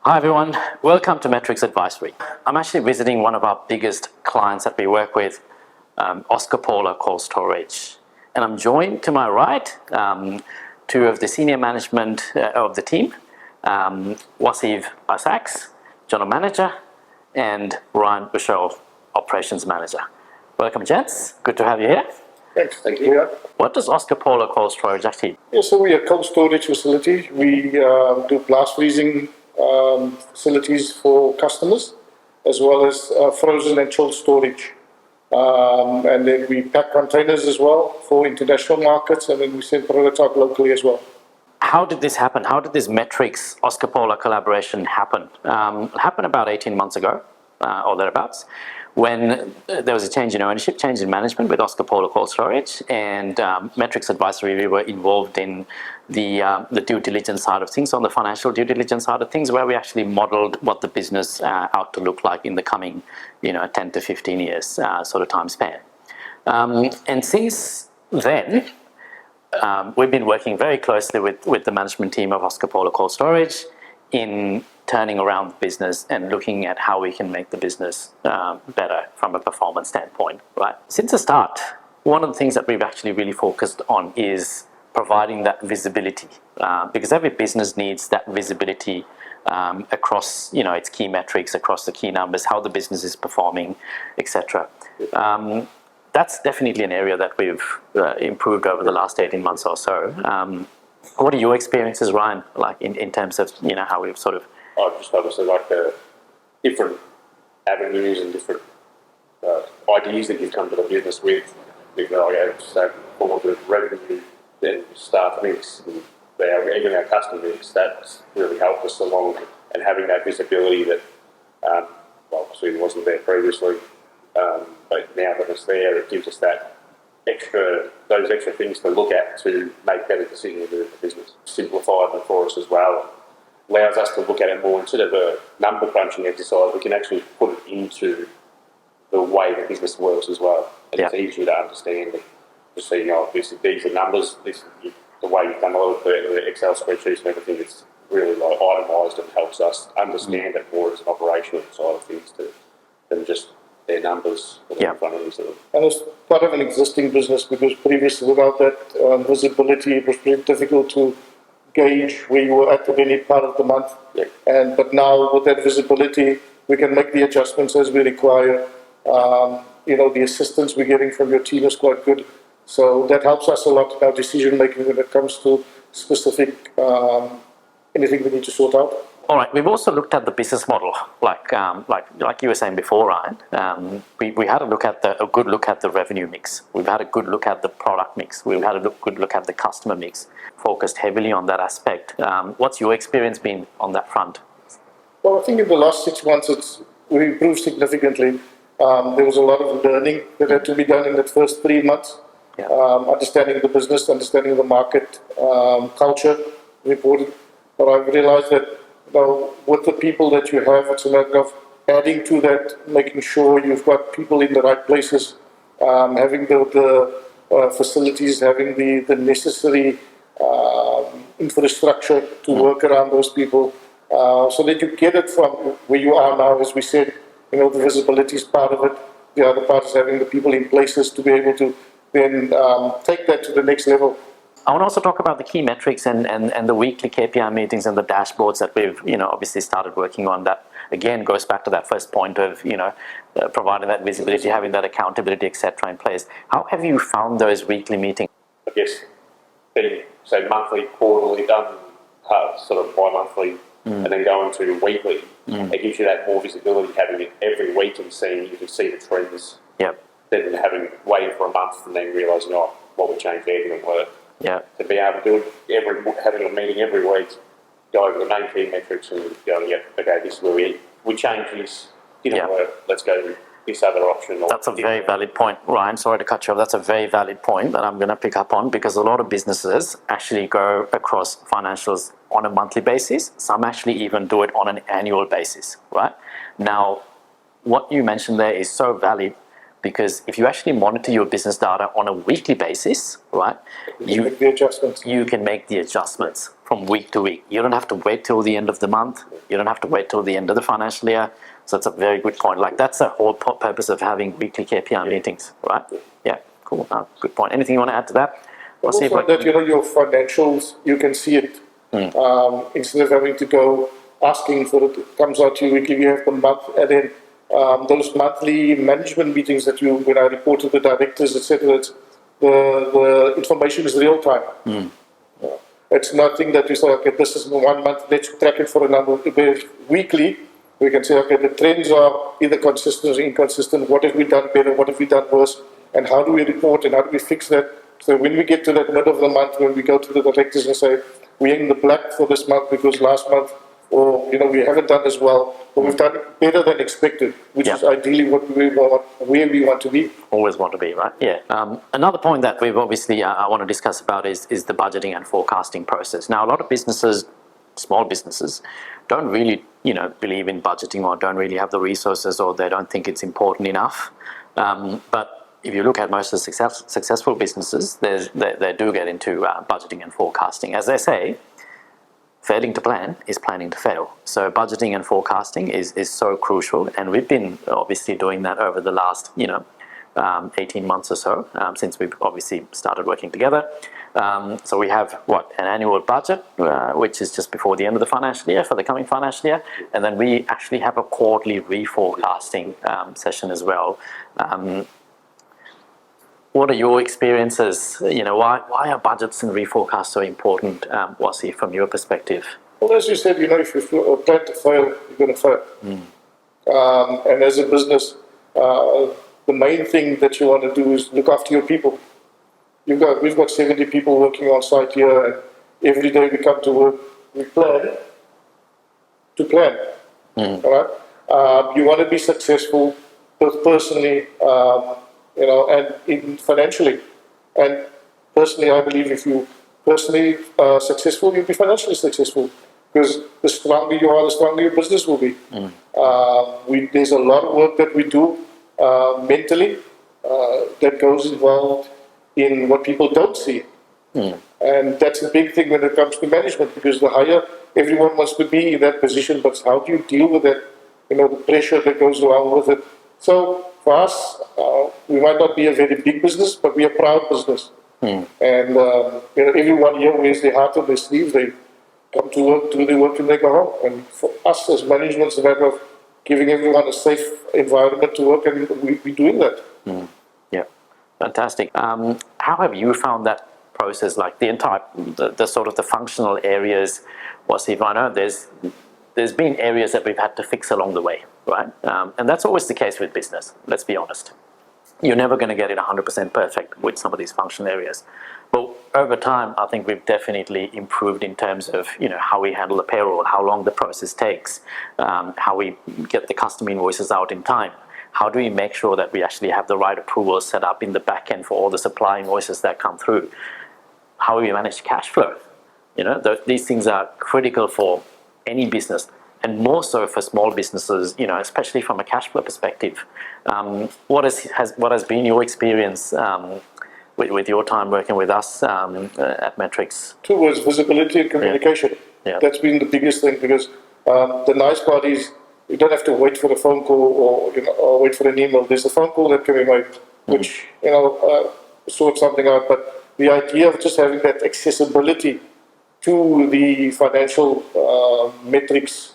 Hi everyone, welcome to Metrix Advisory. I'm actually visiting one of our biggest clients that we work with, Oscar Paula Cold Storage. And I'm joined to my right, two of the senior management of the team, Wasif Isaacs, General Manager, and Ryan Bushell, Operations Manager. Welcome gents, good to have you here. Thanks. Thank you. What does Oscar Paula Cold Storage actually? Yeah, so we are a cold storage facility. We do blast freezing facilities for customers, as well as frozen and chilled storage. And then we pack containers as well for international markets, and then we send prototype locally as well. How did this happen? How did this Metrix Oscar Paula collaboration happen? It happened about 18 months ago, or thereabouts, when there was a change in ownership, change in management with Oscar Paula Cold Storage, and Metrix Advisory, we were involved in the due diligence side of things, on the financial due diligence side of things, where we actually modeled what the business ought to look like in the coming 10 to 15 years sort of time span. And since then, we've been working very closely with the management team of Oscar Paula Cold Storage in turning around the business and looking at how we can make the business better from a performance standpoint, right? Since the start, one of the things that we've actually really focused on is providing that visibility, because every business needs that visibility across its key metrics, across the key numbers, how the business is performing, etc. That's definitely an area that we've improved over the last 18 months or so. What are your experiences, Ryan, like in terms of how we've sort of... I've just obviously like the different avenues and different ideas that you've come to the business with. So all the revenue and staff mix, and even our customer mix, that's really helped us along, and having that visibility that obviously wasn't there previously, but now that it's there, it gives us those extra things to look at to make better decisions in the business. Simplified them for us as well. Allows us to look at it more instead of a number crunching exercise. We can actually put it into the way the business works as well. And It's easier to understand. Just so these are numbers. This is the way you've done a lot of the Excel spreadsheets and everything. It's really like itemised and helps us understand it more as an operational side of things than just their numbers in front of them. And it's part of an existing business, because previously without that visibility, it was pretty difficult to gauge where you were at any part of the month. But now with that visibility, we can make the adjustments as we require. The assistance we're getting from your team is quite good. So that helps us a lot in our decision making when it comes to specific anything we need to sort out. All right, we've also looked at the business model, like you were saying before, Ryan. We had a good look at the revenue mix. We've had a good look at the product mix. We've had a good look at the customer mix. Focused heavily on that aspect. What's your experience been on that front? Well, I think in the last 6 months, we improved significantly. There was a lot of learning that had to be done in the first 3 months. Understanding the business, understanding the market, culture, important. But I've realized that with the people that you have, it's a matter of adding to that, making sure you've got people in the right places, having the facilities, having the necessary infrastructure to work around those people, so that you get it from where you are now. As we said, the visibility is part of it. The other part is having the people in places to be able to then take that to the next level. I want to also talk about the key metrics and the weekly KPI meetings and the dashboards that we've obviously started working on. That again goes back to that first point of providing that visibility, having that accountability, etc. in place. How have you found those weekly meetings? I guess being say monthly, quarterly, done sort of bi-monthly, and then going to weekly, it gives you that more visibility. Having it every week and you can see the trends. Then waiting for a month and then realising what we changed there didn't work. To be able to do it having a meeting every week, go over the main key metrics and go, okay, this is where we change this, didn't work, let's go with this other option. That's a very valid point, Ryan. Sorry to cut you off. That's a very valid point that I'm going to pick up on, because a lot of businesses actually go across financials on a monthly basis. Some actually even do it on an annual basis, right? Now, what you mentioned there is so valid, because if you actually monitor your business data on a weekly basis, right, You make the adjustments. you can make the adjustments from week to week. You don't have to wait till the end of the month. You don't have to wait till the end of the financial year. So that's a very good point. Like that's the whole purpose of having weekly KPI meetings, right? Yeah, cool. Good point. Anything you want to add to that? Also that, your financials, you can see it. Instead of having to go asking for it, it comes out to you weekly, you have the month, and then those monthly management meetings that when I report to the directors, etc., the information is real time. It's nothing that we say, okay, this is 1 month, let's track it for a number. Weekly, we can say, okay, the trends are either consistent or inconsistent. What have we done better? What have we done worse? And how do we report and how do we fix that? So when we get to that middle of the month, when we go to the directors and say, we're in the black for this month because last month, or we haven't done as well, but we've done better than expected, which is ideally what where we want to be. Always want to be, right? Yeah. Another point that we've obviously I want to discuss about is the budgeting and forecasting process. Now, a lot of businesses, small businesses, don't really believe in budgeting or don't really have the resources or they don't think it's important enough. But if you look at most of the successful businesses, they do get into budgeting and forecasting. As they say, failing to plan is planning to fail. So budgeting and forecasting is so crucial, and we've been obviously doing that over the last 18 months or so, since we've obviously started working together. So we have an annual budget, which is just before the end of the financial year for the coming financial year, and then we actually have a quarterly reforecasting session as well. What are your experiences? Why are budgets and reforecasts so important, Wasi, from your perspective? Well, as you said, if you plan to fail, you're going to fail. And as a business, the main thing that you want to do is look after your people. We've got 70 people working on site here, and every day we come to work, we plan to plan. All right? You want to be successful, both personally, and financially. And personally, I believe if you personally successful, you'll be financially successful. Because the stronger you are, the stronger your business will be. There's a lot of work that we do mentally that goes involved in what people don't see. And that's a big thing when it comes to management, because the higher everyone wants to be in that position, but how do you deal with that, the pressure that goes along with it. So for us, we might not be a very big business, but we're a proud business. And everyone here wears their heart on their sleeves. They come to work, do their work, and they go home. And for us as management, it's a matter of giving everyone a safe environment to work, and we're doing that. Yeah, fantastic. How have you found that process, like the sort of the functional areas? If I know there's been areas that we've had to fix along the way, right? And that's always the case with business, let's be honest. You're never going to get it 100% perfect with some of these functional areas. But over time, I think we've definitely improved in terms of how we handle the payroll, how long the process takes, how we get the custom invoices out in time. How do we make sure that we actually have the right approvals set up in the back end for all the supply invoices that come through? How we manage cash flow? These things are critical for any business, and more so for small businesses, especially from a cash flow perspective. What has been your experience with your time working with us at Metrix? Two words: visibility and communication. Yeah. That's been the biggest thing, because the nice part is you don't have to wait for a phone call or wait for an email. There's a phone call that can be made, which sort something out. But the idea of just having that accessibility to the financial metrics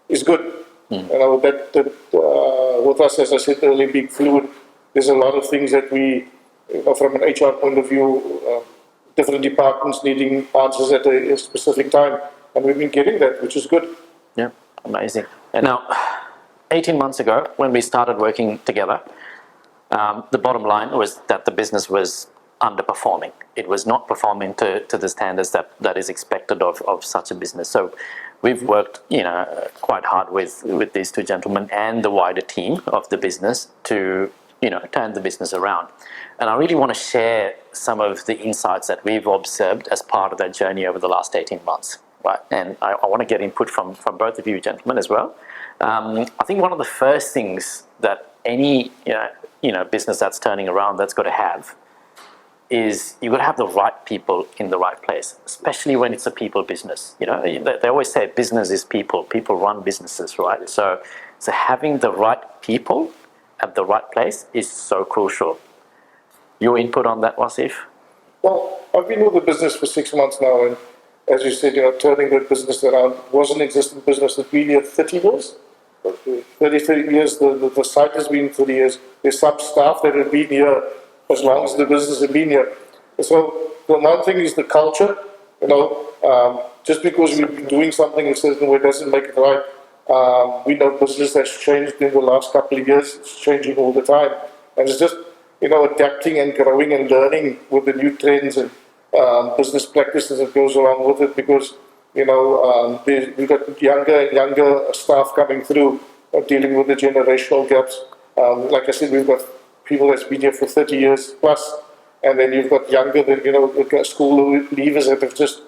is good. With us, as I said earlier, being fluid, there's a lot of things that we, from an HR point of view, different departments needing answers at a specific time, and we've been getting that, which is good. Yeah, amazing. And now, 18 months ago, when we started working together, the bottom line was that the business was underperforming. It was not performing to the standards that is expected of such a business. So we've worked quite hard with these two gentlemen and the wider team of the business to turn the business around. And I really want to share some of the insights that we've observed as part of that journey over the last 18 months. Right? And I want to get input from both of you gentlemen as well. I think one of the first things that any business that's turning around that's got to have is you've got to have the right people in the right place, especially when it's a people business. They always say business is people. People run businesses, right? So having the right people at the right place is so crucial. Your input on that, Wasif? Well, I've been with the business for 6 months now, and as you said, turning the business around was an existing business that's been here 30 years. 30 years, the site has been 30 years. There's some staff that have been here as long as the business has been here. So the one thing is the culture. Just because we've been doing something a certain way doesn't make it right. We know business has changed in the last couple of years. It's changing all the time. And it's just, adapting and growing and learning with the new trends and business practices that goes along with it, because, we've got younger and younger staff coming through, dealing with the generational gaps. Like I said, we've got people that's been here for 30 years plus, and then you've got younger, school leavers that have just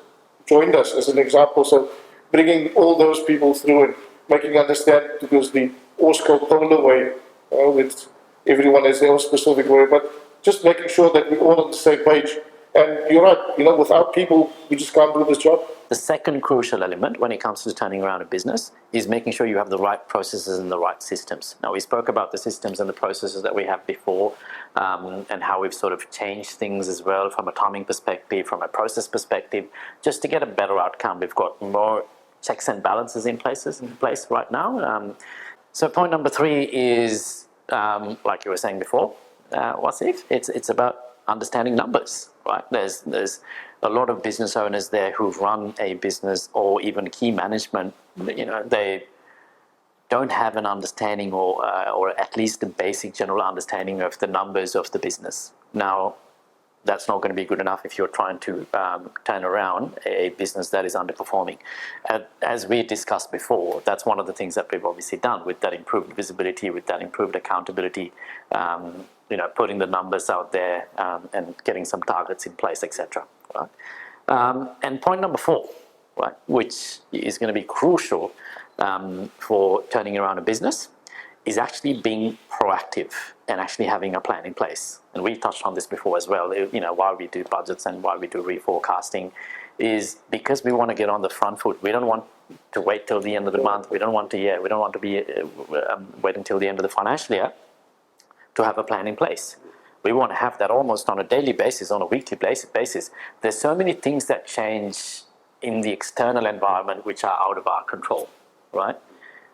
joined us, as an example. So bringing all those people through and making understand, because the Osco Polar way, with everyone has their own specific way, but just making sure that we're all on the same page. And you're right, without people, we just can't do this job. The second crucial element when it comes to turning around a business is making sure you have the right processes and the right systems. Now, we spoke about the systems and the processes that we have before, and how we've sort of changed things as well from a timing perspective, from a process perspective, just to get a better outcome. We've got more checks and balances in place right now. So point number 3 is, like you were saying before, Wasif, it's about understanding numbers, right? There's a lot of business owners there who've run a business, or even key management, they don't have an understanding or at least a basic general understanding of the numbers of the business. Now, that's not going to be good enough if you're trying to turn around a business that is underperforming. As we discussed before, that's one of the things that we've obviously done with that improved visibility, with that improved accountability, putting the numbers out there, and getting some targets in place, etc. Right? And point number 4, right, which is going to be crucial for turning around a business, is actually being proactive and actually having a plan in place. And we touched on this before as well. Why we do budgets and why we do reforecasting is because we want to get on the front foot. We don't want to wait till the end of the month. We don't want to be wait until the end of the financial year to have a plan in place. We want to have that almost on a daily basis, on a weekly basis. There's so many things that change in the external environment which are out of our control, right?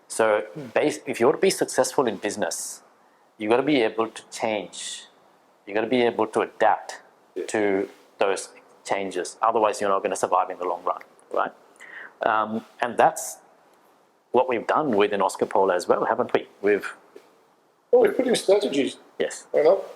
So if you want to be successful in business, you've got to be able to change. You've got to be able to adapt to those changes. Otherwise, you're not going to survive in the long run, right? And that's what we've done within Oscar Polar as well, haven't we? We've put in strategies. Yes.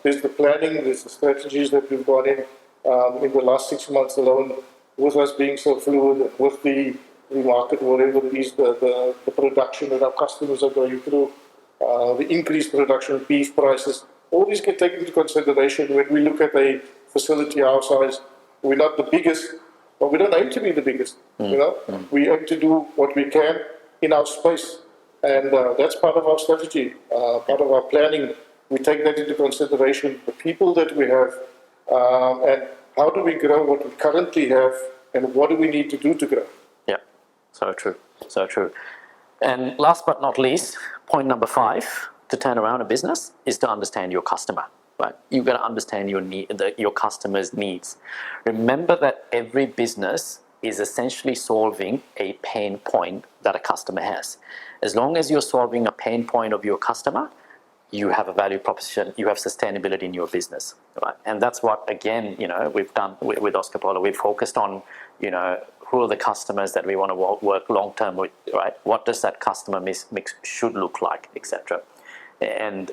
There's the planning, there's the strategies that we've got in the last 6 months alone, with us being so fluid, with the market, whatever it is, the production that our customers are going through, the increased production of beef prices. All these get taken into consideration when we look at a facility our size. We're not the biggest, but we don't aim to be the biggest. We aim to do what we can in our space, and that's part of our strategy, part of our planning. We take that into consideration, the people that we have, and how do we grow what we currently have, and what do we need to do to grow. Yeah, so true, so true. And last but not least, point number 5 to turn around a business is to understand your customer. Right? You've got to understand your customer's needs. Remember that every business is essentially solving a pain point that a customer has. As long as you're solving a pain point of your customer, you have a value proposition, you have sustainability in your business, right? And that's what, again, we've done with Oscar Polar. We've focused on, who are the customers that we want to work long-term with, right? What does that customer mix should look like, etc. And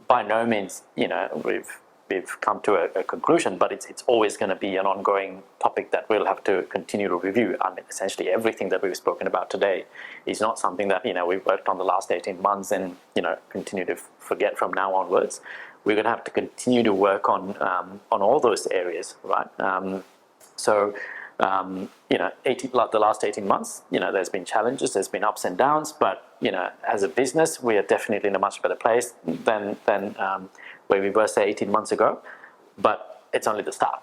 by no means, we've come to a conclusion, but it's always going to be an ongoing topic that we'll have to continue to review. I mean, essentially everything that we've spoken about today is not something that, we've worked on the last 18 months and, continue to forget from now onwards. We're going to have to continue to work on all those areas, right? So like the last 18 months, there's been challenges, there's been ups and downs, but, as a business, we are definitely in a much better place than where we were, say, 18 months ago. But it's only the start.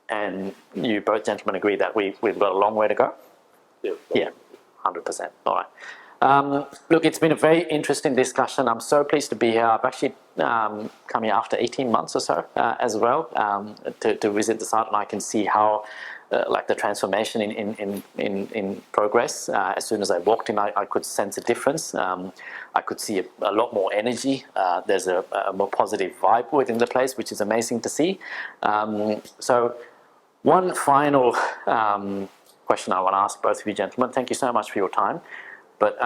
And you both gentlemen agree that we've got a long way to go? Yeah, 100%. All right. Look, it's been a very interesting discussion. I'm so pleased to be here. I've actually come here after 18 months or so as well to visit the site, and I can see how like the transformation in progress. As soon as I walked in, I could sense a difference. I could see a lot more energy. There's a more positive vibe within the place, which is amazing to see. So one final question I want to ask both of you gentlemen. Thank you so much for your time. But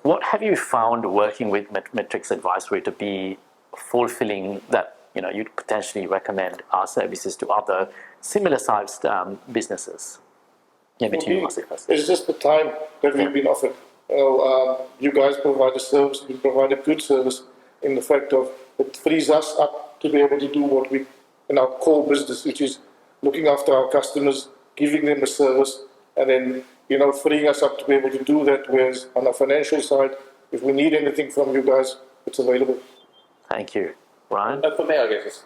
what have you found working with Metrix Advisory to be fulfilling that you'd potentially recommend our services to other similar-sized businesses? Maybe to you, Marcy, first. It's just the time that we've been offered. You guys provide a service, you provide a good service in the fact of it frees us up to be able to do what we in our core business, which is looking after our customers, giving them a service, and then freeing us up to be able to do that. Whereas on the financial side, if we need anything from you guys, it's available. Thank you, Ryan. For me, I guess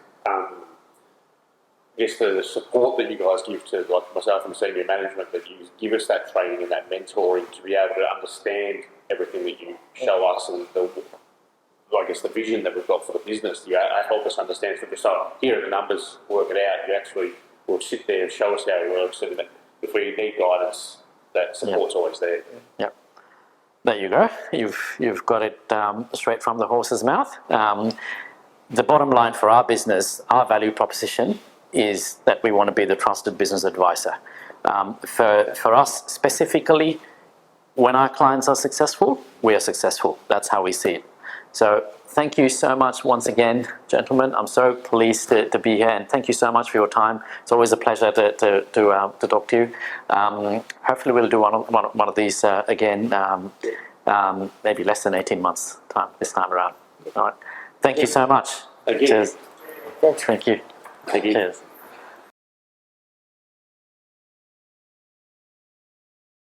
it's the support that you guys give to like myself and senior management, that you give us that training and that mentoring to be able to understand everything that you show us, and the vision that we've got for the business. You help us understand. So here are the numbers, work it out. You actually will sit there and show us how it works, and that if we need guidance, that support's always there. Yep. There you go. You've got it straight from the horse's mouth. The bottom line for our business, our value proposition, is that we want to be the trusted business advisor. For us specifically, when our clients are successful, we are successful. That's how we see it. So thank you so much once again, gentlemen. I'm so pleased to be here, and thank you so much for your time. It's always a pleasure to talk to you. Hopefully we'll do one of these again, maybe less than 18 months time this time around. All right. Thank you so much. Thank you. Cheers. Thank you. Thank you. Cheers.